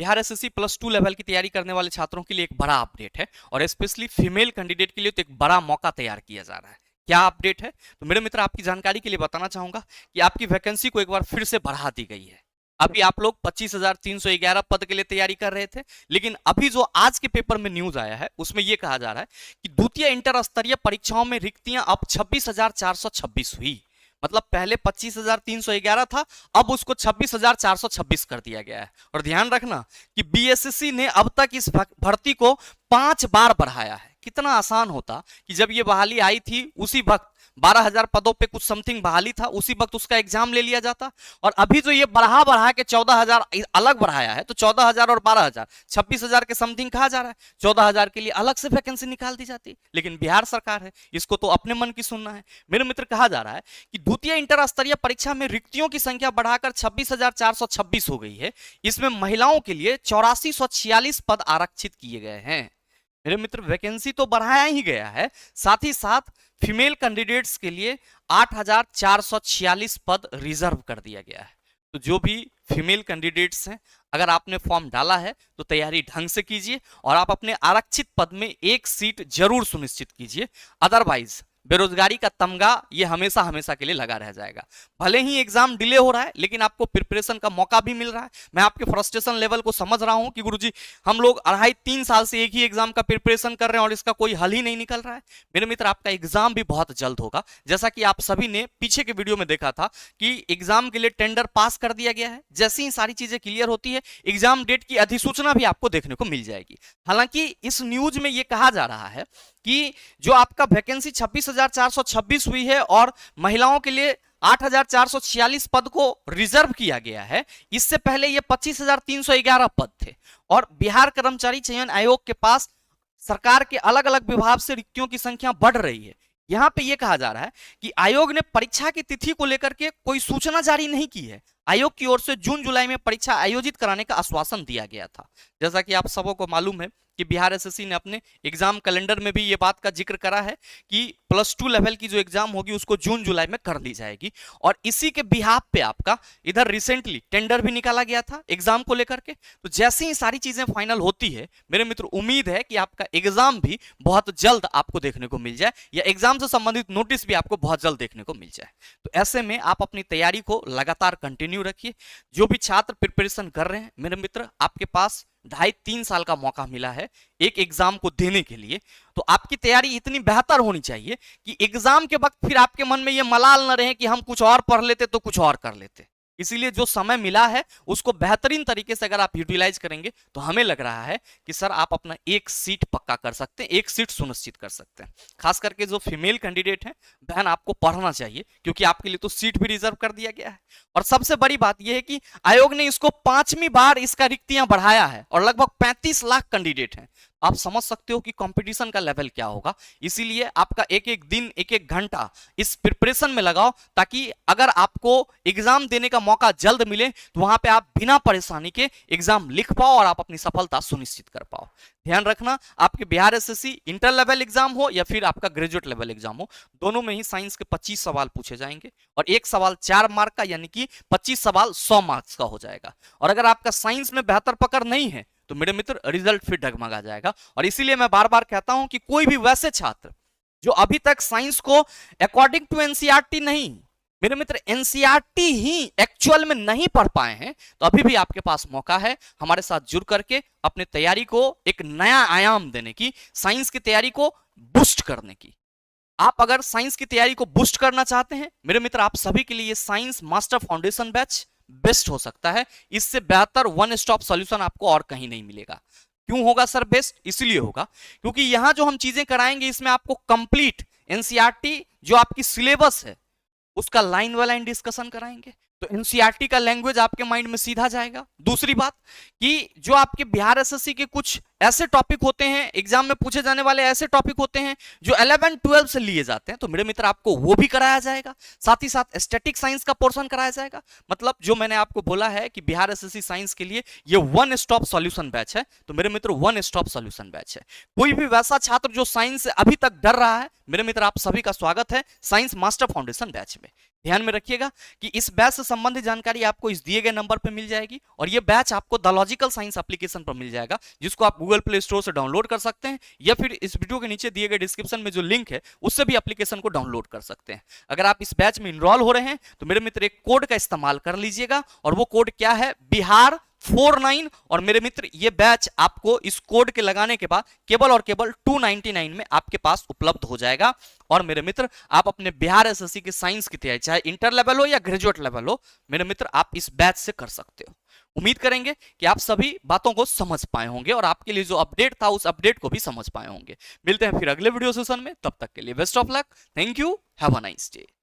Bihar SSC plus 2 level की तैयारी करने वाले छात्रों के लिए एक बड़ा अपडेट है और स्पेशली फीमेल कैंडिडेट के लिए तो एक बड़ा मौका तैयार किया जा रहा है। क्या अपडेट है? तो मेरे मित्र आपकी जानकारी के लिए बताना चाहूंगा कि आपकी वैकेंसी को एक बार फिर से बढ़ा दी गई है। अभी आप लोग 25,311 पद के लिए तैयारी कर रहे थे, लेकिन अभी जो आज के पेपर में न्यूज आया है उसमें यह कहा जा रहा है कि द्वितीय इंटर स्तरीय परीक्षाओं में रिक्तियां अब 26,426 हुई। मतलब पहले 25,311 था, अब उसको 26,426 कर दिया गया है। और ध्यान रखना कि बीएसएससी ने अब तक इस भर्ती को 5 बार बढ़ाया है। कितना आसान होता कि जब ये बहाली आई थी उसी वक्त 12,000 पदों पे कुछ समथिंग बहाली था, उसी वक्त उसका एग्जाम ले लिया जाता। और अभी जो ये बढ़ा के 14,000 अलग बढ़ाया है, तो 14,000 और 12,000 26,000 के समथिंग कहा जा रहा है। 14,000 के लिए अलग से वैकेंसी निकाल दी जाती। लेकिन बिहार सरकार है, इसको तो अपने मन की सुनना है। मेरे मित्र कहा जा रहा है कि द्वितीय इंटर स्तरीय परीक्षा में रिक्तियों की संख्या बढ़ाकर 26,426 हो गई है। इसमें महिलाओं के लिए 8446 पद आरक्षित किए गए हैं। मेरे मित्र वैकेंसी तो बढ़ाया ही गया है, साथ ही साथ फीमेल कैंडिडेट्स के लिए 8,446 पद रिजर्व कर दिया गया है। तो जो भी फीमेल कैंडिडेट्स हैं, अगर आपने फॉर्म डाला है तो तैयारी ढंग से कीजिए और आप अपने आरक्षित पद में एक सीट जरूर सुनिश्चित कीजिए। अदरवाइज बेरोजगारी का तमगा ये हमेशा हमेशा के लिए लगा रह जाएगा। भले ही एग्जाम डिले हो रहा है, लेकिन आपको प्रिपरेशन का मौका भी मिल रहा है। मैं आपके फ्रस्ट्रेशन लेवल को समझ रहा हूं कि गुरुजी हम लोग 2.5-3 साल से एक ही एग्जाम का प्रिपरेशन कर रहे हैं और इसका कोई हल ही नहीं निकल रहा है। मेरे मित्र आपका एग्जाम भी बहुत जल्द होगा। जैसा कि आप सभी ने पीछे के वीडियो में देखा था कि एग्जाम के लिए टेंडर पास कर दिया गया है। जैसे ही सारी चीजें क्लियर होती है, एग्जाम डेट की अधिसूचना भी आपको देखने को मिल जाएगी। हालांकि इस न्यूज में यह कहा जा रहा है कि जो आपका वैकेंसी 26,426 हुई है और महिलाओं के लिए 8,446 पद को रिजर्व किया गया है, इससे पहले ये 25,311 पद थे। और बिहार कर्मचारी चयन आयोग के पास सरकार के अलग अलग विभाग से रिक्तियों की संख्या बढ़ रही है। यहां पे यह कहा जा रहा है कि आयोग ने परीक्षा की तिथि को लेकर के कोई सूचना जारी नहीं की है। आयोग की ओर से जून जुलाई में परीक्षा आयोजित कराने का आश्वासन दिया गया था। जैसा कि आप सबों को मालूम है कि बिहार एसएससी ने अपने एग्जाम कैलेंडर में भी ये बात का जिक्र करा है कि प्लस 2 लेवल की जो एग्जाम होगी उसको जून जुलाई में कर दी जाएगी। और इसी के बिहाफ पे आपका इधर रिसेंटली टेंडर भी निकाला गया था एग्जाम को लेकर के। तो जैसे ही सारी चीजें फाइनल होती है, मेरे मित्र उम्मीद है कि आपका एग्जाम भी बहुत जल्द आपको देखने को मिल जाए या एग्जाम से संबंधित नोटिस भी आपको बहुत जल्द देखने को मिल जाए। तो ऐसे में आप अपनी तैयारी को लगातार कंटिन्यू रखिए। जो भी छात्र प्रिपरेशन कर रहे हैं, मेरे मित्र आपके पास 2.5-3 साल का मौका मिला है एक एग्जाम को देने के लिए। तो आपकी तैयारी इतनी बेहतर होनी चाहिए कि एग्जाम के वक्त फिर आपके मन में ये मलाल न रहे कि हम कुछ और पढ़ लेते तो कुछ और कर लेते। इसीलिए जो समय मिला है उसको बेहतरीन तरीके से अगर आप यूटिलाइज करेंगे तो हमें लग रहा है कि सर आप अपना एक सीट पक्का कर सकते हैं, एक सीट सुनिश्चित कर सकते हैं। खास करके जो फीमेल कैंडिडेट हैं, बहन आपको पढ़ना चाहिए क्योंकि आपके लिए तो सीट भी रिजर्व कर दिया गया है। और सबसे बड़ी बात यह है कि आयोग ने इसको 5वीं बार इसका रिक्तियां बढ़ाया है और लगभग 35 लाख कैंडिडेट हैं। आप समझ सकते हो कि कंपटीशन का लेवल क्या होगा। इसीलिए आपका एक एक दिन, एक एक घंटा इस प्रिपरेशन में लगाओ, ताकि अगर आपको एग्जाम देने का मौका जल्द मिले तो वहां पे आप बिना परेशानी के एग्जाम लिख पाओ और आप अपनी सफलता सुनिश्चित कर पाओ। ध्यान रखना, आपके Bihar SSC inter level exam हो या फिर आपका ग्रेजुएट लेवल एग्जाम हो, दोनों में ही साइंस के 25 सवाल पूछे जाएंगे और एक सवाल 4 मार्क का, यानी कि 25 सवाल 100 मार्क्स का हो जाएगा। और अगर आपका साइंस में बेहतर पकड़ नहीं है तो मेरे मित्र रिजल्ट फिर डगमगा जाएगा। और इसीलिए मैं बार बार कहता हूं कि कोई भी वैसे छात्र जो अभी तक साइंस को अकॉर्डिंग टू एनसीईआरटी नहीं, मेरे मित्र एनसीईआरटी ही एक्चुअल में नहीं पढ़ पाए हैं, तो अभी भी आपके पास मौका है हमारे साथ जुड़ करके अपने तैयारी को एक नया आयाम देने की, साइंस की तैयारी को बूस्ट करने की। आप अगर साइंस की तैयारी को बूस्ट करना चाहते हैं, मेरे मित्र आप सभी के लिए science master foundation batch best हो सकता है। इससे बेहतर वन स्टॉप सॉल्यूशन आपको और कहीं नहीं मिलेगा। क्यों होगा सर बेस्ट? इसलिए होगा क्योंकि यहां जो हम चीजें कराएंगे इसमें आपको कंप्लीट एनसीईआरटी जो आपकी सिलेबस है उसका लाइन बाय लाइन डिस्कशन कराएंगे। तो एनसीईआरटी का लैंग्वेज आपके माइंड में सीधा जाएगा। दूसरी बात कि जो आपके बिहार एसएससी के कुछ ऐसे टॉपिक होते हैं, एग्जाम में पूछे जाने वाले ऐसे टॉपिक होते हैं जो 11 12 से लिए जाते हैं, तो मेरे मित्र आपको वो भी कराया जाएगा। साथ ही साथ स्टैटिक साइंस का पोर्शन कराया जाएगा। मतलब जो मैंने आपको बोला है कि बिहार एसएससी साइंस के लिए ये वन स्टॉप सॉल्यूशन बैच है, तो मेरे मित्र वन स्टॉप सॉल्यूशन बैच है। कोई भी वैसा छात्र जो साइंस से अभी तक डर रहा है, मेरे मित्र आप सभी का स्वागत है साइंस मास्टर फाउंडेशन बैच में। ध्यान में रखिएगा कि इस बैच से संबंधित जानकारी आपको इस दिए गए नंबर पर मिल जाएगी, और ये बैच आपको द लॉजिकल साइंस एप्लीकेशन पर मिल जाएगा, जिसको आप गूगल प्ले स्टोर से डाउनलोड कर सकते हैं, या फिर इस वीडियो के नीचे दिए गए डिस्क्रिप्शन में जो लिंक है उससे भी एप्लीकेशन को डाउनलोड कर सकते हैं। अगर आप इस बैच में इनरोल हो रहे हैं तो मेरे मित्र एक कोड का इस्तेमाल कर लीजिएगा, और वो कोड क्या है, बिहार 49। और मेरे मित्र ये बैच आपको इस कोड के लगाने के बाद केवल और केवल 299 में आपके पास उपलब्ध हो जाएगा। और मेरे मित्र आप अपने बिहार एसएससी के साइंस की तैयारी चाहे इंटर लेवल हो या ग्रेजुएट लेवल हो, मेरे मित्र आप इस बैच से कर सकते हो। उम्मीद करेंगे कि आप सभी बातों को समझ पाए होंगे और आपके लिए जो अपडेट था उस अपडेट को भी समझ पाए होंगे। मिलते हैं फिर अगले वीडियो सेशन में, तब तक के लिए best of luck, thank you, have a nice day.